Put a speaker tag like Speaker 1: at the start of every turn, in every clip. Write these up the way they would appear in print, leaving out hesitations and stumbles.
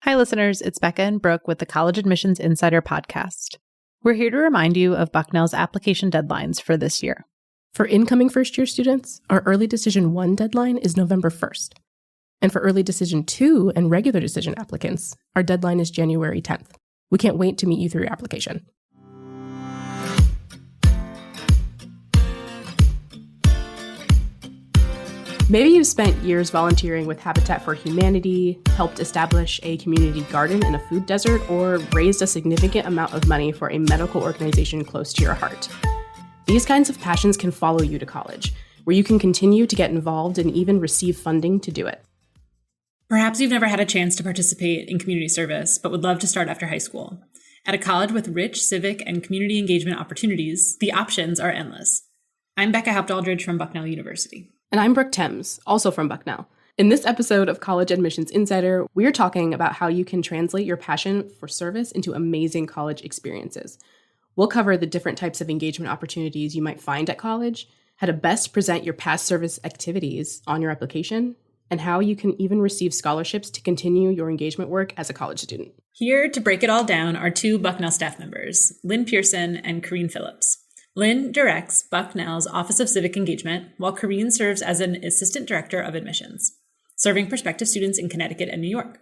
Speaker 1: Hi, listeners. It's Becca and Brooke with the College Admissions Insider podcast. We're here to remind you of Bucknell's application deadlines for this year.
Speaker 2: For incoming first-year students, our Early Decision 1 deadline is November 1st. And for Early Decision 2 and Regular Decision applicants, our deadline is January 10th. We can't wait to meet you through your application. Maybe you've spent years volunteering with Habitat for Humanity, helped establish a community garden in a food desert, or raised a significant amount of money for a medical organization close to your heart. These kinds of passions can follow you to college, where you can continue to get involved and even receive funding to do it.
Speaker 3: Perhaps you've never had a chance to participate in community service, but would love to start after high school. At a college with rich civic and community engagement opportunities, the options are endless. I'm Becca Haupt-Aldridge from Bucknell University.
Speaker 2: And I'm Brooke Thames, also from Bucknell. In this episode of College Admissions Insider, we're talking about how you can translate your passion for service into amazing college experiences. We'll cover the different types of engagement opportunities you might find at college, how to best present your past service activities on your application, and how you can even receive scholarships to continue your engagement work as a college student.
Speaker 3: Here to break it all down are two Bucknell staff members, Lynn Pierson and Carrine Phillips. Lynn directs Bucknell's Office of Civic Engagement, while Carrine serves as an Assistant Director of Admissions, serving prospective students in Connecticut and New York.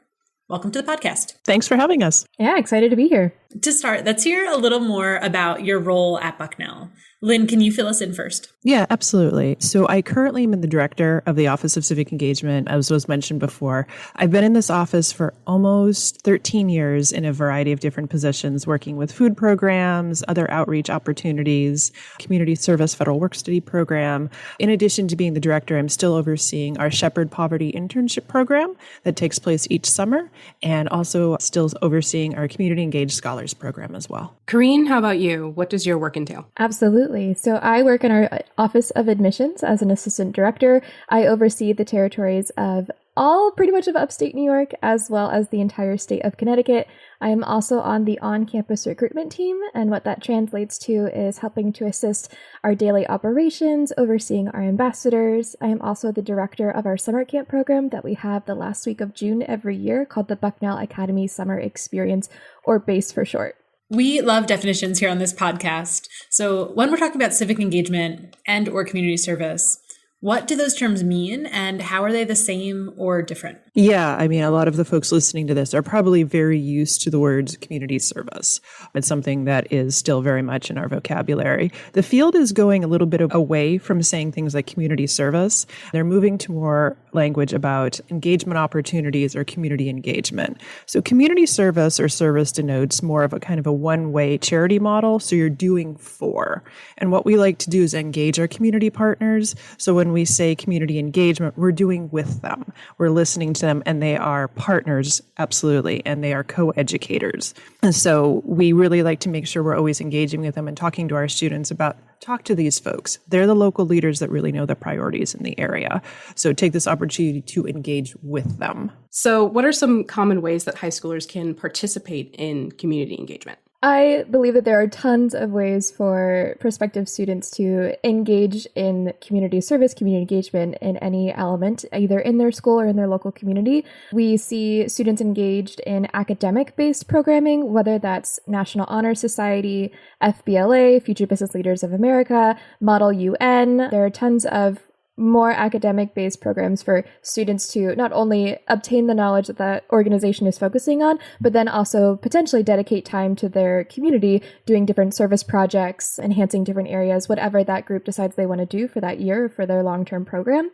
Speaker 3: Welcome to the podcast.
Speaker 4: Thanks for having us.
Speaker 5: Yeah, excited to be here.
Speaker 3: To start, let's hear a little more about your role at Bucknell. Lynn, can you fill us in first?
Speaker 4: Yeah, absolutely. So I currently am the director of the Office of Civic Engagement, as was mentioned before. I've been in this office for almost 13 years in a variety of different positions, working with food programs, other outreach opportunities, community service, federal work study program. In addition to being the director, I'm still overseeing our Shepherd Poverty Internship program that takes place each summer, and also still overseeing our Community Engaged Scholars program as well.
Speaker 2: Carrine, how about you? What does your work entail?
Speaker 5: Absolutely. So I work in our Office of Admissions as an assistant director. I oversee the territories of all pretty much of upstate New York, as well as the entire state of Connecticut. I am also on the on-campus recruitment team, and what that translates to is helping to assist our daily operations, overseeing our ambassadors. I am also the director of our summer camp program that we have the last week of June every year, called the Bucknell Academy Summer Experience, or BASE for short.
Speaker 3: We love definitions here on this podcast. So when we're talking about civic engagement and or community service, what do those terms mean and how are they the same or different?
Speaker 4: Yeah, I mean, a lot of the folks listening to this are probably very used to the words community service. It's something that is still very much in our vocabulary. The field is going a little bit away from saying things like community service. They're moving to more language about engagement opportunities or community engagement. So community service or service denotes more of a kind of a one-way charity model. So you're doing for. And what we like to do is engage our community partners. So when we say community engagement, we're doing with them. We're listening to them, and they are partners, absolutely, and they are co-educators. And so we really like to make sure we're always engaging with them and talking to our students about, talk to these folks. They're the local leaders that really know the priorities in the area. So take this opportunity to engage with them.
Speaker 2: So what are some common ways that high schoolers can participate in community engagement?
Speaker 5: I believe that there are tons of ways for prospective students to engage in community service, community engagement in any element, either in their school or in their local community. We see students engaged in academic-based programming, whether that's National Honor Society, FBLA, Future Business Leaders of America, Model UN. There are tons of more academic-based programs for students to not only obtain the knowledge that that organization is focusing on, but then also potentially dedicate time to their community, doing different service projects, enhancing different areas, whatever that group decides they want to do for that year or for their long-term program.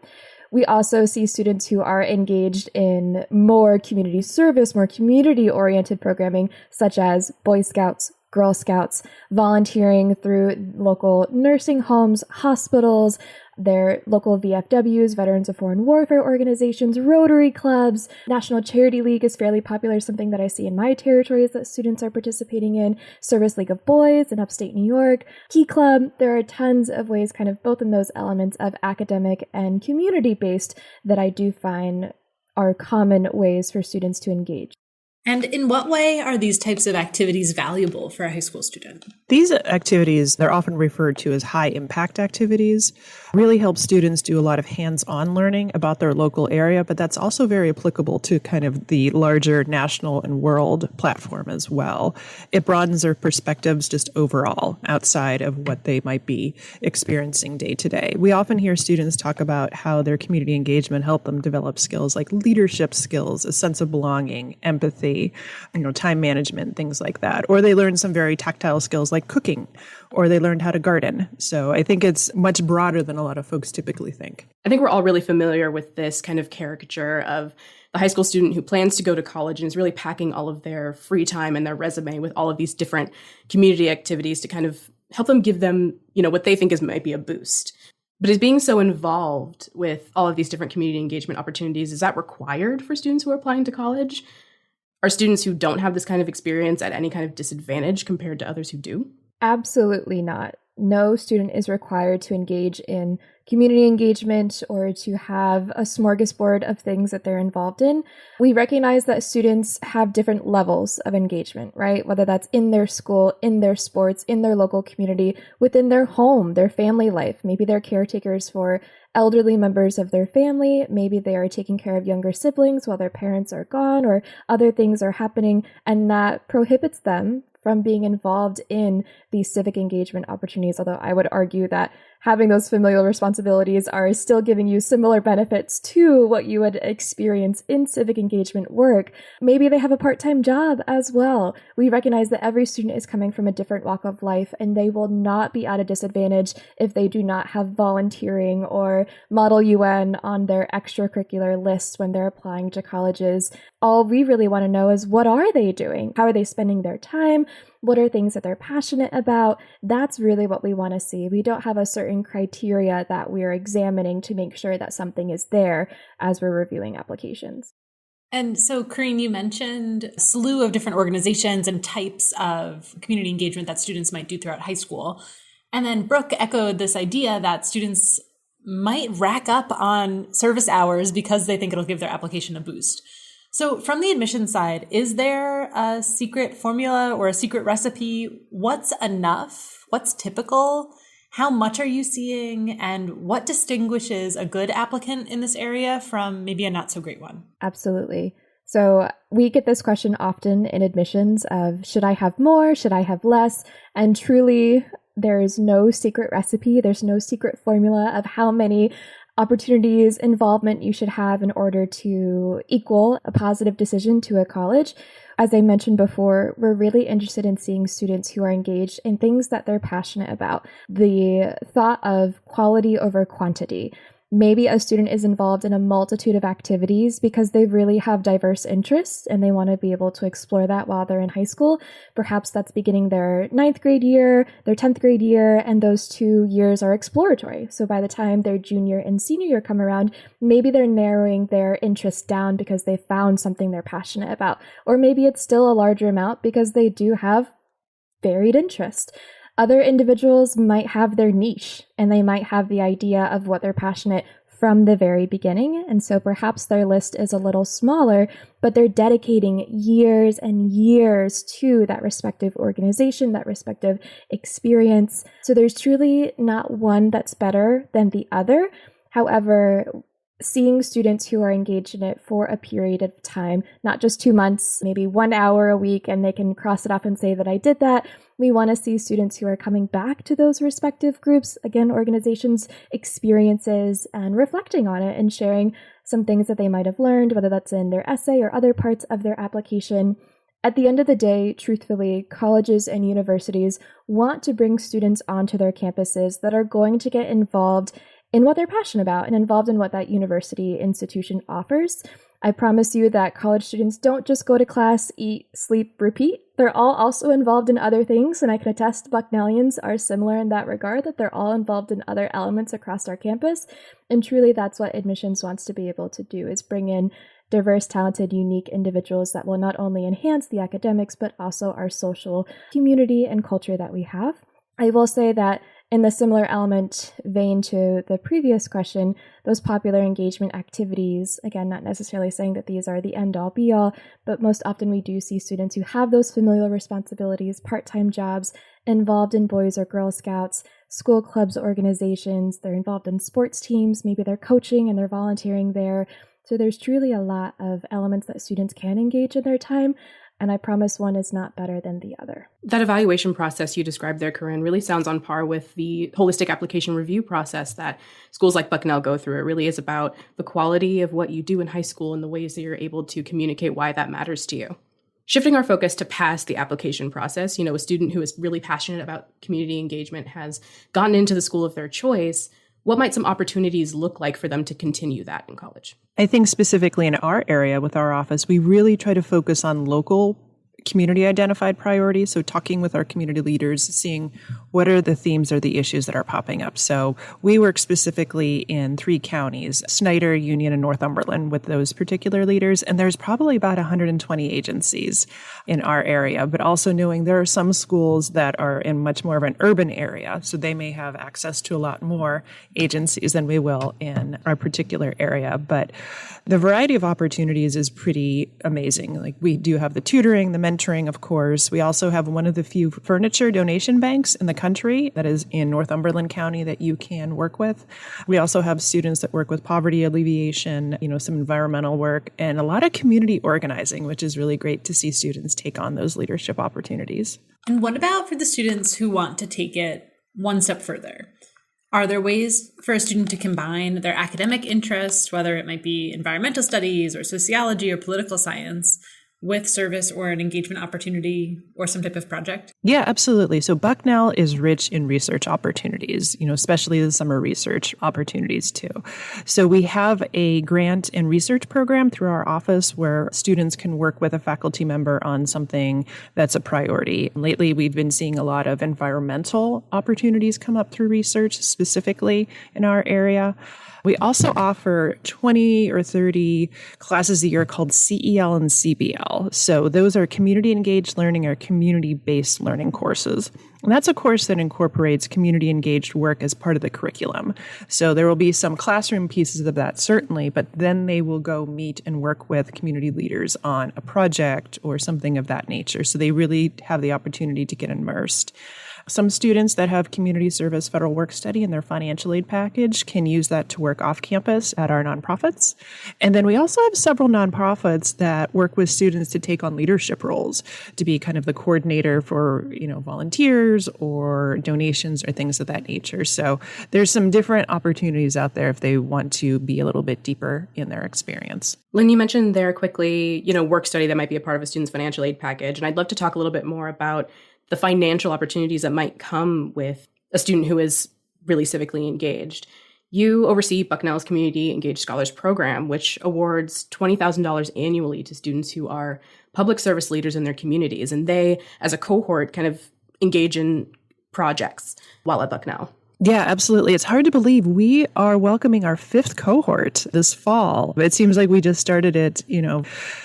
Speaker 5: We also see students who are engaged in more community service, more community-oriented programming, such as Boy Scouts, Girl Scouts, volunteering through local nursing homes, hospitals, their local VFWs, Veterans of Foreign Warfare organizations, Rotary clubs. National Charity League is fairly popular, something that I see in my territories that students are participating in. Service League of Boys in upstate New York. Key Club. There are tons of ways, kind of both in those elements of academic and community-based, that I do find are common ways for students to engage.
Speaker 3: And in what way are these types of activities valuable for a high school student?
Speaker 4: These activities, they're often referred to as high impact activities, really help students do a lot of hands-on learning about their local area, but that's also very applicable to kind of the larger national and world platform as well. It broadens their perspectives just overall outside of what they might be experiencing day to day. We often hear students talk about how their community engagement helped them develop skills like leadership skills, a sense of belonging, empathy, time management, things like that. Or they learn some very tactile skills like cooking, or they learned how to garden. So I think it's much broader than a lot of folks typically think.
Speaker 2: I think we're all really familiar with this kind of caricature of the high school student who plans to go to college and is really packing all of their free time and their resume with all of these different community activities to kind of help them give them, what they think might be a boost. But is being so involved with all of these different community engagement opportunities, is that required for students who are applying to college? Are students who don't have this kind of experience at any kind of disadvantage compared to others who do?
Speaker 5: Absolutely not. No student is required to engage in community engagement or to have a smorgasbord of things that they're involved in. We recognize that students have different levels of engagement, right? Whether that's in their school, in their sports, in their local community, within their home, their family life. Maybe they're caretakers for elderly members of their family. Maybe they are taking care of younger siblings while their parents are gone or other things are happening, and that prohibits them from being involved in these civic engagement opportunities, although I would argue that having those familial responsibilities are still giving you similar benefits to what you would experience in civic engagement work. Maybe they have a part-time job as well. We recognize that every student is coming from a different walk of life, and they will not be at a disadvantage if they do not have volunteering or Model UN on their extracurricular lists when they're applying to colleges. All we really want to know is, what are they doing? How are they spending their time? What are things that they're passionate about? That's really what we want to see. We don't have a certain criteria that we're examining to make sure that something is there as we're reviewing applications.
Speaker 3: And so, Carrine, you mentioned a slew of different organizations and types of community engagement that students might do throughout high school. And then Brooke echoed this idea that students might rack up on service hours because they think it'll give their application a boost. So from the admission side, is there a secret formula or a secret recipe? What's enough? What's typical? How much are you seeing? And what distinguishes a good applicant in this area from maybe a not so great one?
Speaker 5: Absolutely. So we get this question often in admissions of, should I have more? Should I have less? And truly, there's no secret recipe. There's no secret formula of how many opportunities, involvement you should have in order to equal a positive decision to a college. As I mentioned before, we're really interested in seeing students who are engaged in things that they're passionate about. The thought of quality over quantity. Maybe a student is involved in a multitude of activities because they really have diverse interests and they want to be able to explore that while they're in high school. Perhaps that's beginning their 9th grade year, their 10th grade year, and those 2 years are exploratory. So by the time their junior and senior year come around, maybe they're narrowing their interests down because they found something they're passionate about. Or maybe it's still a larger amount because they do have varied interest. Other individuals might have their niche and they might have the idea of what they're passionate from the very beginning. And so perhaps their list is a little smaller, but they're dedicating years and years to that respective organization, that respective experience. So there's truly not one that's better than the other. However, seeing students who are engaged in it for a period of time, not just 2 months, maybe 1 hour a week, and they can cross it off and say that I did that. We want to see students who are coming back to those respective groups, again, organizations, experiences, and reflecting on it and sharing some things that they might have learned, whether that's in their essay or other parts of their application. At the end of the day, truthfully, colleges and universities want to bring students onto their campuses that are going to get involved in what they're passionate about and involved in what that university institution offers. I promise you that college students don't just go to class, eat, sleep, repeat. They're all also involved in other things, and I can attest Bucknellians are similar in that regard, that they're all involved in other elements across our campus. And truly, that's what admissions wants to be able to do, is bring in diverse, talented, unique individuals that will not only enhance the academics, but also our social community and culture that we have. I will say that in the similar element vein to the previous question, those popular engagement activities, again, not necessarily saying that these are the end-all be-all, but most often we do see students who have those familial responsibilities, part-time jobs, involved in Boys or Girl Scouts, school clubs, organizations, they're involved in sports teams, maybe they're coaching and they're volunteering there. So there's truly a lot of elements that students can engage in their time. And I promise one is not better than the other.
Speaker 2: That evaluation process you described there, Carrine, really sounds on par with the holistic application review process that schools like Bucknell go through. It really is about the quality of what you do in high school and the ways that you're able to communicate why that matters to you. Shifting our focus to past the application process, a student who is really passionate about community engagement has gotten into the school of their choice. What might some opportunities look like for them to continue that in college?
Speaker 4: I think specifically in our area with our office, we really try to focus on local community identified priorities. So talking with our community leaders, seeing what are the themes or the issues that are popping up. So we work specifically in 3 counties, Snyder, Union, and Northumberland with those particular leaders. And there's probably about 120 agencies in our area, but also knowing there are some schools that are in much more of an urban area. So they may have access to a lot more agencies than we will in our particular area. But the variety of opportunities is pretty amazing. Like we do have the tutoring, the mentoring, of course. We also have one of the few furniture donation banks in the country that is in Northumberland County that you can work with. We also have students that work with poverty alleviation, some environmental work, and a lot of community organizing, which is really great to see students take on those leadership opportunities.
Speaker 3: And what about for the students who want to take it one step further? Are there ways for a student to combine their academic interests, whether it might be environmental studies or sociology or political science, with service or an engagement opportunity or some type of project?
Speaker 4: Yeah, absolutely. So Bucknell is rich in research opportunities, especially the summer research opportunities too. So we have a grant and research program through our office where students can work with a faculty member on something that's a priority. Lately, we've been seeing a lot of environmental opportunities come up through research, specifically in our area. We also offer 20 or 30 classes a year called CEL and CBL. So those are community engaged learning or community-based learning courses. And that's a course that incorporates community engaged work as part of the curriculum. So there will be some classroom pieces of that, certainly, but then they will go meet and work with community leaders on a project or something of that nature. So they really have the opportunity to get immersed. Some students that have community service federal work study in their financial aid package can use that to work off campus at our nonprofits. And then we also have several nonprofits that work with students to take on leadership roles, to be kind of the coordinator for, volunteers or donations or things of that nature. So there's some different opportunities out there if they want to be a little bit deeper in their experience.
Speaker 2: Lynn, you mentioned there quickly, work study that might be a part of a student's financial aid package. And I'd love to talk a little bit more about the financial opportunities that might come with a student who is really civically engaged. You oversee Bucknell's Community Engaged Scholars Program, which awards $20,000 annually to students who are public service leaders in their communities. And they, as a cohort, kind of engage in projects while at Bucknell.
Speaker 4: Yeah, absolutely. It's hard to believe we are welcoming our 5th cohort this fall. It seems like we just started it,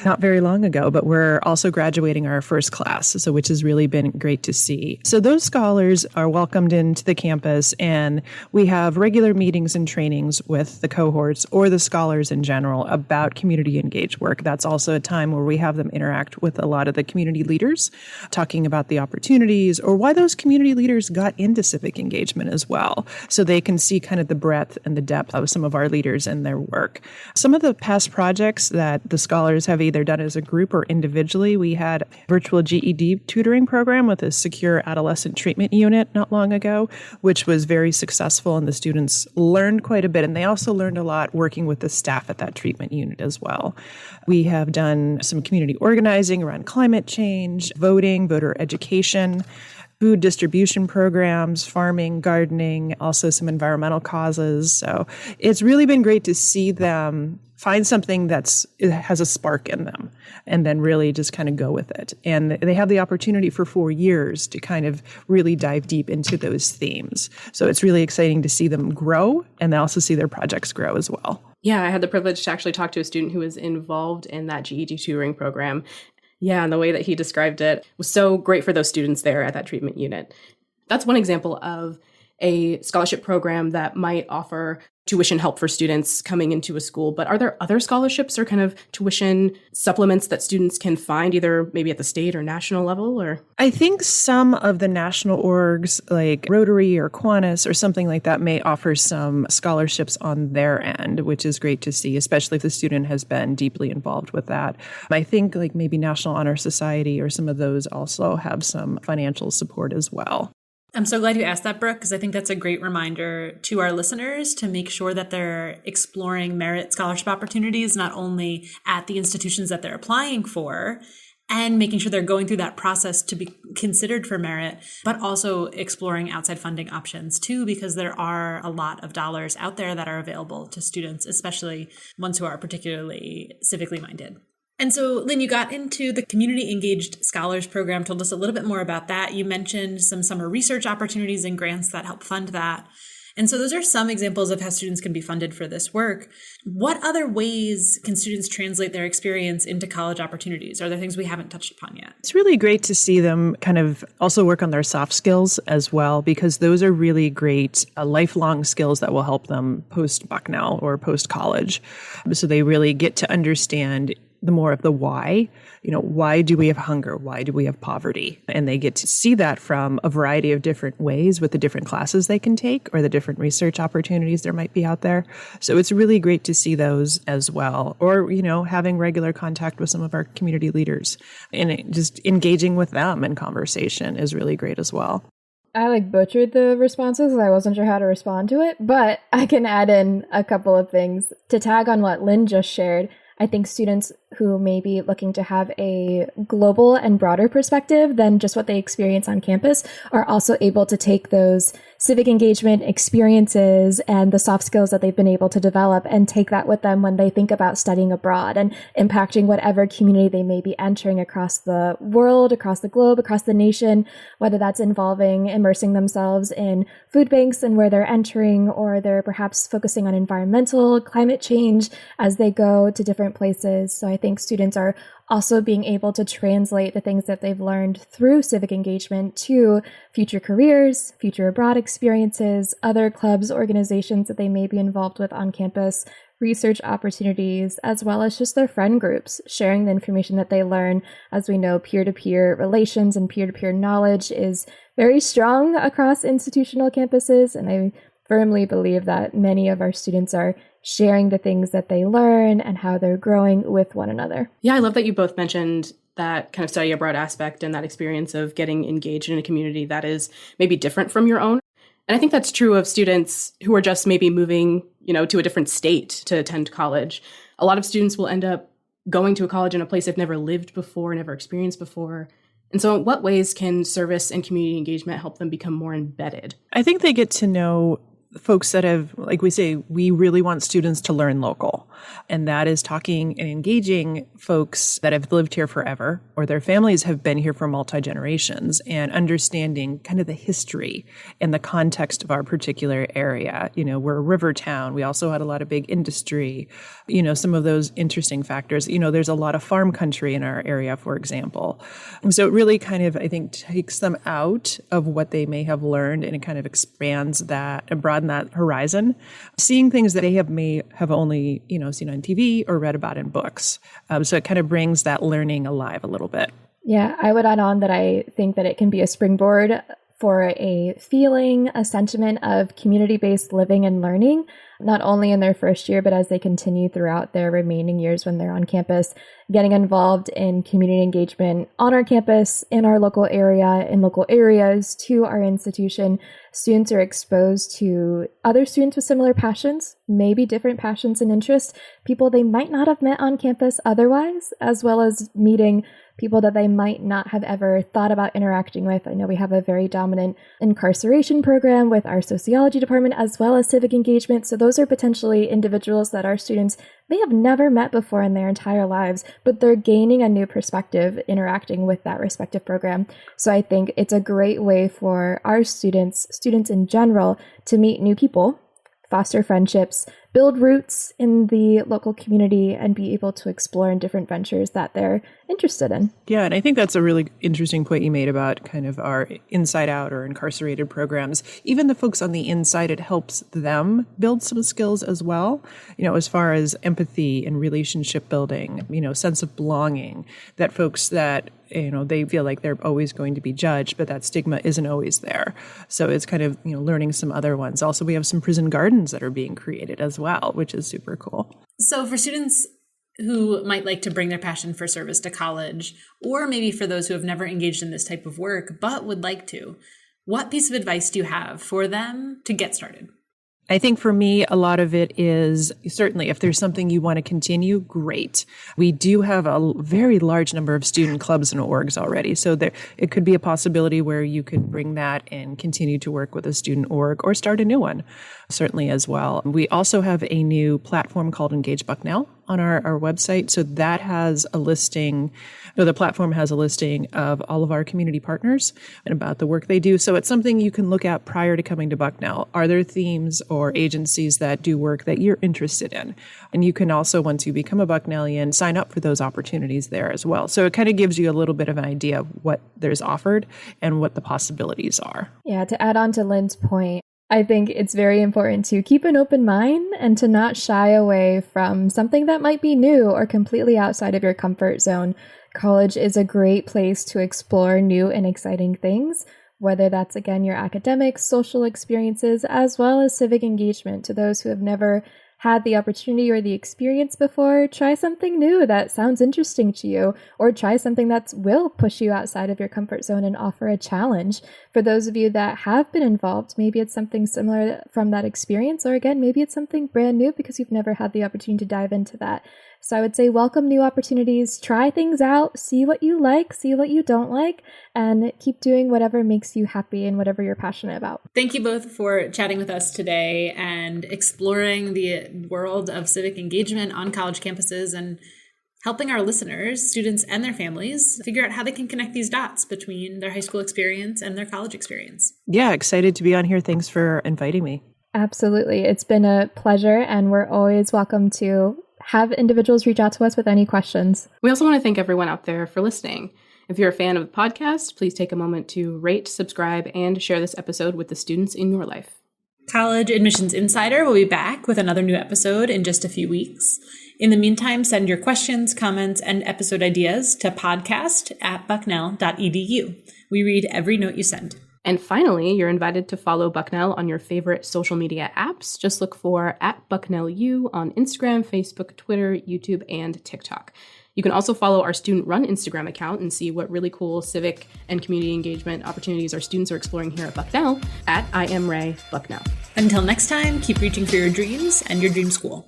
Speaker 4: not very long ago, but we're also graduating our first class, so which has really been great to see. So those scholars are welcomed into the campus, and we have regular meetings and trainings with the cohorts or the scholars in general about community engaged work. That's also a time where we have them interact with a lot of the community leaders, talking about the opportunities or why those community leaders got into civic engagement as well. So they can see kind of the breadth and the depth of some of our leaders and their work. Some of the past projects that the scholars have either done as a group or individually, we had a virtual GED tutoring program with a secure adolescent treatment unit not long ago, which was very successful, and the students learned quite a bit. And they also learned a lot working with the staff at that treatment unit as well. We have done some community organizing around climate change, voting, voter education, food distribution programs, farming, gardening, also some environmental causes. So it's really been great to see them find something it has a spark in them and then really just kind of go with it. And they have the opportunity for 4 years to kind of really dive deep into those themes. So it's really exciting to see them grow and then also see their projects grow as well.
Speaker 2: Yeah, I had the privilege to actually talk to a student who was involved in that GED tutoring program. Yeah, and the way that he described it was so great for those students there at that treatment unit. That's one example of a scholarship program that might offer tuition help for students coming into a school. But are there other scholarships or kind of tuition supplements that students can find either maybe at the state or national level? Or
Speaker 4: I think some of the national orgs like Rotary or Kiwanis or something like that may offer some scholarships on their end, which is great to see, especially if the student has been deeply involved with that. I think like maybe National Honor Society or some of those also have some financial support as well.
Speaker 3: I'm so glad you asked that, Brooke, because I think that's a great reminder to our listeners to make sure that they're exploring merit scholarship opportunities, not only at the institutions that they're applying for and making sure they're going through that process to be considered for merit, but also exploring outside funding options too, because there are a lot of dollars out there that are available to students, especially ones who are particularly civically minded. And so, Lynn, you got into the Community Engaged Scholars Program, told us a little bit more about that. You mentioned some summer research opportunities and grants that help fund that. And so those are some examples of how students can be funded for this work. What other ways can students translate their experience into college opportunities? Are there things we haven't touched upon yet?
Speaker 4: It's really great to see them kind of also work on their soft skills as well, because those are really great lifelong skills that will help them post-Bucknell or post-college. So they really get to understand the more of the why. Why do we have hunger? Why do we have poverty? And they get to see that from a variety of different ways with the different classes they can take or the different research opportunities there might be out there. So it's really great to see those as well. Or, having regular contact with some of our community leaders and just engaging with them in conversation is really great as well.
Speaker 5: I butchered the responses because I wasn't sure how to respond to it, but I can add in a couple of things to tag on what Lynn just shared. I think students who may be looking to have a global and broader perspective than just what they experience on campus are also able to take those civic engagement experiences and the soft skills that they've been able to develop and take that with them when they think about studying abroad and impacting whatever community they may be entering across the world, across the globe, across the nation, whether that's involving immersing themselves in food banks and where they're entering, or they're perhaps focusing on environmental climate change as they go to different places. So I think students are also being able to translate the things that they've learned through civic engagement to future careers, future abroad experiences, other clubs, organizations that they may be involved with on campus, research opportunities, as well as just their friend groups, sharing the information that they learn. As we know, peer-to-peer relations and peer-to-peer knowledge is very strong across institutional campuses, and I firmly believe that many of our students are sharing the things that they learn and how they're growing with one another.
Speaker 2: Yeah, I love that you both mentioned that kind of study abroad aspect and that experience of getting engaged in a community that is maybe different from your own. And I think that's true of students who are just maybe moving, to a different state to attend college. A lot of students will end up going to a college in a place they've never lived before, never experienced before. And so in what ways can service and community engagement help them become more embedded?
Speaker 4: I think they get to know folks that have, like we say, we really want students to learn local. And that is talking and engaging folks that have lived here forever, or their families have been here for multi-generations, and understanding kind of the history and the context of our particular area. We're a river town. We also had a lot of big industry, some of those interesting factors. There's a lot of farm country in our area, for example. And so it really kind of, I think, takes them out of what they may have learned, and it kind of expands that and broaden that horizon, seeing things that they may have only, seen on TV or read about in books. So it kind of brings that learning alive a little bit.
Speaker 5: Yeah, I would add on that I think that it can be a springboard for a feeling, a sentiment of community-based living and learning, not only in their first year, but as they continue throughout their remaining years when they're on campus, getting involved in community engagement on our campus, in our local area, in local areas to our institution. Students are exposed to other students with similar passions, maybe different passions and interests, people they might not have met on campus otherwise, as well as meeting people that they might not have ever thought about interacting with. I know we have a very dominant incarceration program with our sociology department, as well as civic engagement. So those are potentially individuals that our students may have never met before in their entire lives, but they're gaining a new perspective interacting with that respective program. So I think it's a great way for our students in general, to meet new people, foster friendships, build roots in the local community and be able to explore in different ventures that they're interested in.
Speaker 4: Yeah, and I think that's a really interesting point you made about kind of our inside out or incarcerated programs. Even the folks on the inside, it helps them build some skills as well, as far as empathy and relationship building, sense of belonging, that folks that they feel like they're always going to be judged, but that stigma isn't always there. So it's kind of, learning some other ones. Also, we have some prison gardens that are being created as well, which is super cool.
Speaker 3: So for students who might like to bring their passion for service to college, or maybe for those who have never engaged in this type of work, but would like to, what piece of advice do you have for them to get started?
Speaker 4: I think for me, a lot of it is certainly if there's something you want to continue, great. We do have a very large number of student clubs and orgs already. So it could be a possibility where you could bring that and continue to work with a student org or start a new one, certainly as well. We also have a new platform called Engage Bucknell on our website. So that has a listing, the platform has a listing of all of our community partners and about the work they do. So it's something you can look at prior to coming to Bucknell. Are there themes or agencies that do work that you're interested in? And you can also, once you become a Bucknellian, sign up for those opportunities there as well. So it kind of gives you a little bit of an idea of what there's offered and what the possibilities are.
Speaker 5: Yeah, to add on to Lynn's point, I think it's very important to keep an open mind and to not shy away from something that might be new or completely outside of your comfort zone. College is a great place to explore new and exciting things, whether that's, again, your academic, social experiences, as well as civic engagement. To those who have never had the opportunity or the experience before, try something new that sounds interesting to you, or try something that will push you outside of your comfort zone and offer a challenge. For those of you that have been involved, maybe it's something similar from that experience, or again, maybe it's something brand new because you've never had the opportunity to dive into that. So I would say welcome new opportunities, try things out, see what you like, see what you don't like, and keep doing whatever makes you happy and whatever you're passionate about.
Speaker 3: Thank you both for chatting with us today and exploring the world of civic engagement on college campuses and helping our listeners, students and their families, figure out how they can connect these dots between their high school experience and their college experience.
Speaker 4: Yeah, excited to be on here. Thanks for inviting me.
Speaker 5: Absolutely. It's been a pleasure, and we're always welcome to have individuals reach out to us with any questions.
Speaker 2: We also want to thank everyone out there for listening. If you're a fan of the podcast, please take a moment to rate, subscribe, and share this episode with the students in your life.
Speaker 3: College Admissions Insider will be back with another new episode in just a few weeks. In the meantime, send your questions, comments, and episode ideas to podcast@bucknell.edu. We read every note you send.
Speaker 2: And finally, you're invited to follow Bucknell on your favorite social media apps. Just look for @BucknellU on Instagram, Facebook, Twitter, YouTube, and TikTok. You can also follow our student-run Instagram account and see what really cool civic and community engagement opportunities our students are exploring here at Bucknell @IamRayBucknell.
Speaker 3: Until next time, keep reaching for your dreams and your dream school.